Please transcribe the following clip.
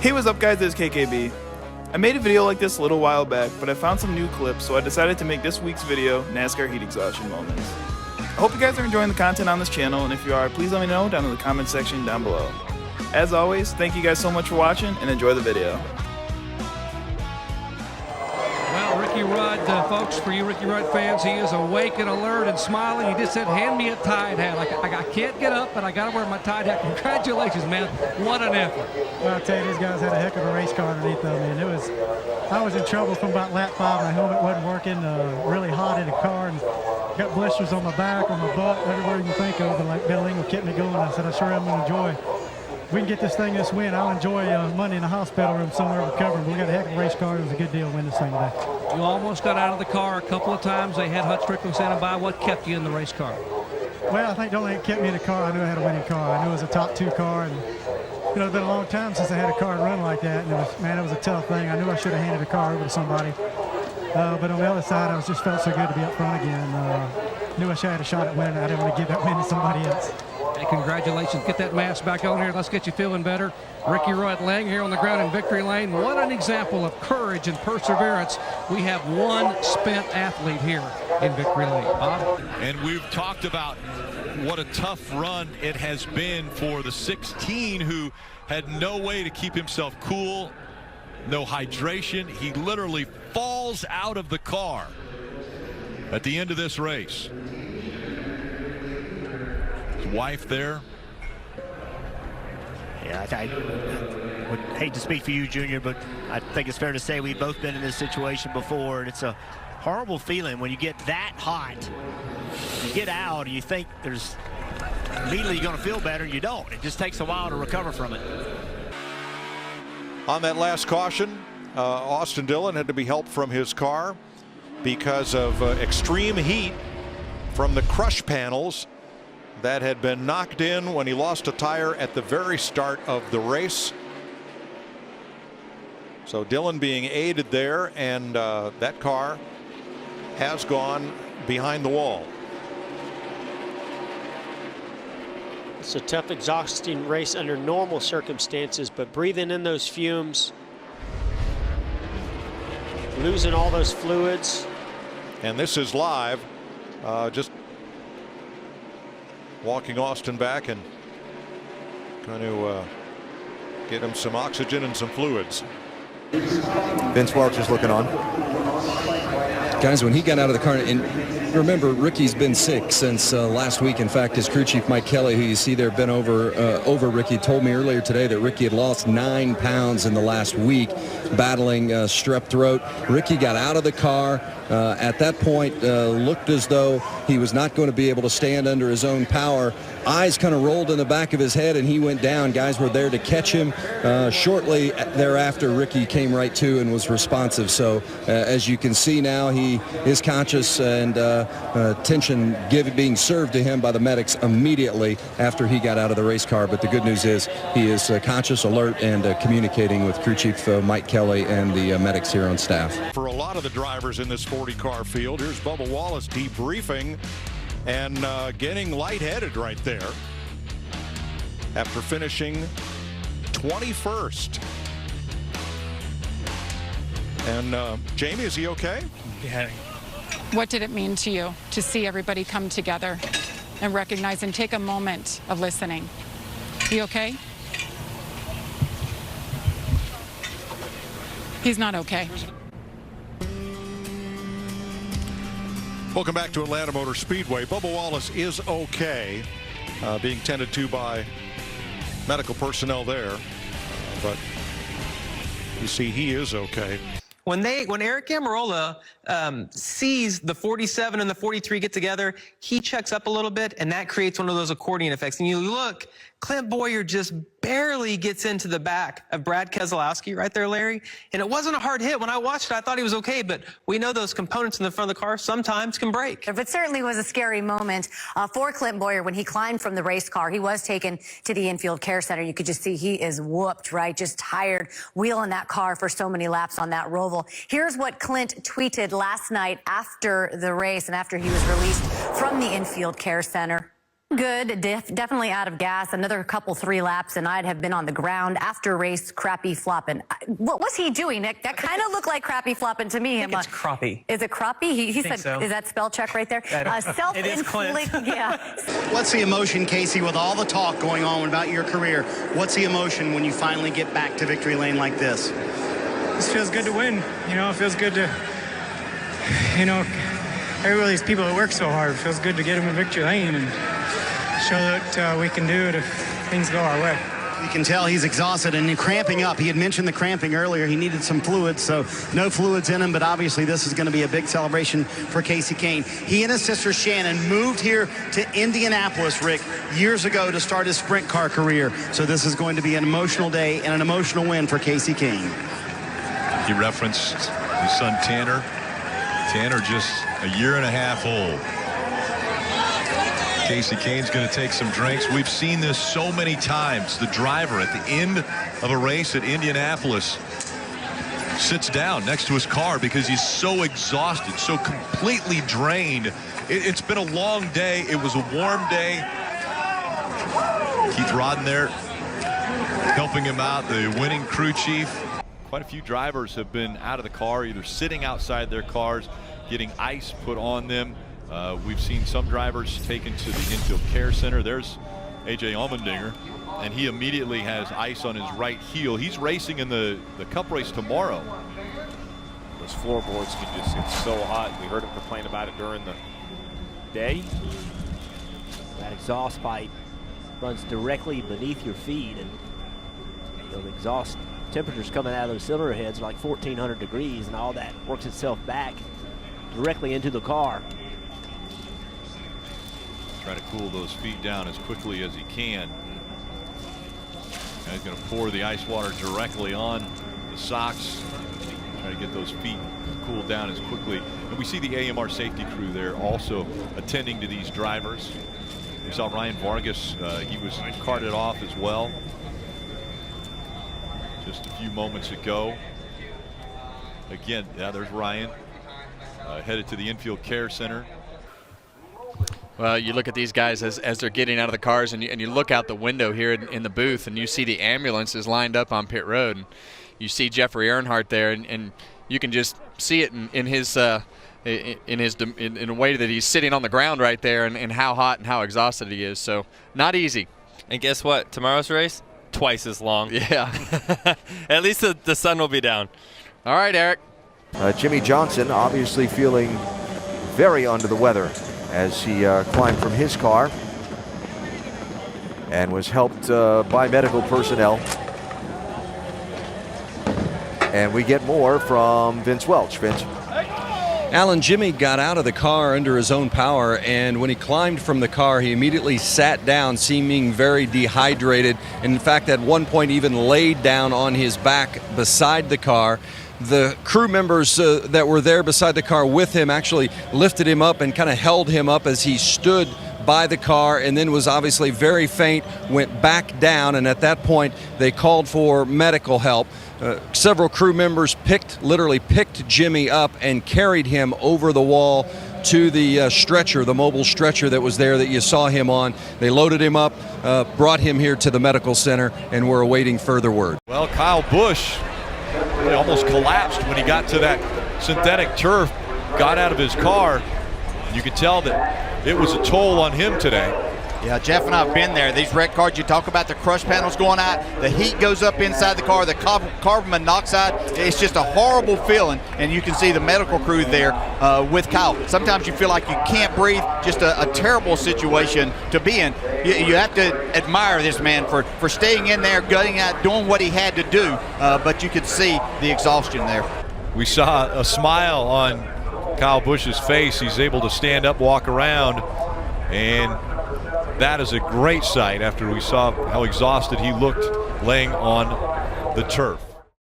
Hey, what's up guys, it's KKB. I made a video like this a little while back, but I found some new clips, so I decided to make this week's video NASCAR heat exhaustion moments. I hope you guys are enjoying the content on this channel, and if you are, please let me know down in the comment section down below. As always, thank you guys so much for watching, and enjoy the video. Well, Ricky Rudd, folks, for you Ricky Rudd fans, he is awake and alert and smiling. He just said, hand me a Tide hat. I can't get up, but I got to wear my Tide hat. Congratulations, man. What an effort. Well, I'll tell you, these guys had a heck of a race car underneath them, man. I was in trouble from about lap 5. My helmet wasn't working, really hot in the car, and got blisters on my back, on my butt, everywhere you can think of. And like Bill Engel kept me going. I said, I sure am going to enjoy. If we can get this thing this win, I'll enjoy Monday in the hospital room somewhere recovering. But we got a heck of a race car. It was a good deal to win this thing today. You almost got out of the car a couple of times. They had Hut Strickland standing by. What kept you in the race car? Well, I think the only thing that kept me in the car, I knew I had a winning car. I knew it was a top 2 car, and you know, it's been a long time since I had a car run like that, and it was a tough thing. I knew I should have handed the car over to somebody, but on the other side, I just felt so good to be up front again. Knew I should have had a shot at winning. I didn't want to give that win to somebody else. Hey, congratulations. Get that mask back on here. Let's get you feeling better. Ricky Rudd laying here on the ground in victory lane. What an example of courage and perseverance. We have one spent athlete here in victory lane. Bob? And we've talked about what a tough run it has been for the 16 who had no way to keep himself cool, no hydration. He literally falls out of the car at the end of this race. His wife there. Yeah, I would hate to speak for you, Junior, but I think it's fair to say we've both been in this situation before, and it's a horrible feeling when you get that hot. You get out, and you think there's immediately you're going to feel better. You don't. It just takes a while to recover from it. On that last caution, Austin Dillon had to be helped from his car because of extreme heat from the crush panels that had been knocked in when he lost a tire at the very start of the race. So Dillon being aided there, and that car has gone behind the wall. It's a tough, exhausting race under normal circumstances, but breathing in those fumes, losing all those fluids. And this is live, just walking Austin back and going to get him some oxygen and some fluids. Vince Welch is looking on. Guys, when he got out of the car, and remember, Ricky's been sick since last week. In fact, his crew chief, Mike Kelly, who you see there, been over Ricky, told me earlier today that Ricky had lost 9 pounds in the last week battling strep throat. Ricky got out of the car. At that point, looked as though he was not going to be able to stand under his own power. Eyes kind of rolled in the back of his head, and he went down. Guys were there to catch him. Shortly thereafter, Ricky came right to and was responsive. So as you can see now, he is conscious, and attention being served to him by the medics immediately after he got out of the race car. But the good news is he is conscious, alert, and communicating with crew chief Mike Kelly and the medics here on staff. For a lot of the drivers in this 40-car field, here's Bubba Wallace debriefing and getting lightheaded right there after finishing 21st. And Jamie, is he okay? Yeah. What did it mean to you to see everybody come together and recognize and take a moment of listening? You okay? He's not okay. Welcome back to Atlanta Motor Speedway. Bubba Wallace is okay, being tended to by medical personnel there, but you see he is okay. When Eric Amarola sees the 47 and the 43 get together, he checks up a little bit, and that creates one of those accordion effects. And you look, Clint Bowyer just barely gets into the back of Brad Keselowski right there, Larry. And it wasn't a hard hit. When I watched it, I thought he was okay, but we know those components in the front of the car sometimes can break. It certainly was a scary moment for Clint Bowyer when he climbed from the race car. He was taken to the infield care center. You could just see he is whooped, right? Just tired, wheeling that car for so many laps on that roval. Here's what Clint tweeted last night after the race and after he was released from the infield care center. Good, definitely out of gas. Another couple 3 laps, and I'd have been on the ground after race, crappy flopping. What was he doing, Nick? That kind of looked like crappy flopping to me. I think it's crappie. Is it crappie? He said, so. Is that spell check right there? It is Clint. Yeah. What's the emotion, Casey, with all the talk going on about your career? What's the emotion when you finally get back to victory lane like this? This feels good to win. You know, it feels good to, every these people that work so hard, it feels good to get them in victory lane and show that we can do it if things go our way. You can tell he's exhausted and cramping up. He had mentioned the cramping earlier. He needed some fluids, so no fluids in him, but obviously this is going to be a big celebration for Kasey Kahne. He and his sister Shannon moved here to Indianapolis, Rick, years ago to start his sprint car career. So this is going to be an emotional day and an emotional win for Kasey Kahne. He referenced his son Tanner. Tanner just a year and a half old. Kasey Kahne's going to take some drinks. We've seen this so many times. The driver at the end of a race at Indianapolis sits down next to his car because he's so exhausted, so completely drained. It's been a long day. It was a warm day. Keith Rodden there helping him out, the winning crew chief. Quite a few drivers have been out of the car, either sitting outside their cars, getting ice put on them. We've seen some drivers taken to the infield care center. There's A.J. Allmendinger, and he immediately has ice on his right heel. He's racing in the cup race tomorrow. Those floorboards can just get so hot. We heard him complain about it during the day. That exhaust pipe runs directly beneath your feet, and the exhaust temperatures coming out of those cylinder heads are like 1,400 degrees, and all that works itself back directly into the car. Try to cool those feet down as quickly as he can. And he's going to pour the ice water directly on the socks. Try to get those feet cooled down as quickly. And we see the AMR safety crew there also attending to these drivers. We saw Ryan Vargas. He was carted off as well just a few moments ago. Again, yeah, there's Ryan headed to the infield care center. Well, you look at these guys as they're getting out of the cars, and you look out the window here in the booth, and you see the ambulances lined up on pit road, and you see Jeffrey Earnhardt there, and you can just see it in a way that he's sitting on the ground right there, and how hot and how exhausted he is. So not easy. And guess what? Tomorrow's race, twice as long. Yeah. At least the sun will be down. All right, Eric. Jimmy Johnson obviously feeling very under the weather as he climbed from his car and was helped by medical personnel. And we get more from Vince Welch. Vince. Alan, Jimmy got out of the car under his own power, and when he climbed from the car, he immediately sat down, seeming very dehydrated, and in fact at one point even laid down on his back beside the car. The crew members that were there beside the car with him actually lifted him up and kind of held him up as he stood by the car, and then was obviously very faint, went back down, and at that point they called for medical help. Several crew members literally picked Jimmy up and carried him over the wall to the stretcher, the mobile stretcher that was there that you saw him on. They loaded him up, brought him here to the medical center, and we're awaiting further word. Well, Kyle Busch really almost collapsed when he got to that synthetic turf, got out of his car. You could tell that it was a toll on him today. Yeah, Jeff and I have been there. These wreck cars, you talk about the crush panels going out, the heat goes up inside the car, the carbon monoxide, it's just a horrible feeling. And you can see the medical crew there with Kyle. Sometimes you feel like you can't breathe, just a terrible situation to be in. You have to admire this man for staying in there, gutting out, doing what he had to do, but you could see the exhaustion there. We saw a smile on Kyle Busch's face. He's able to stand up, walk around, and that is a great sight after we saw how exhausted he looked laying on the turf.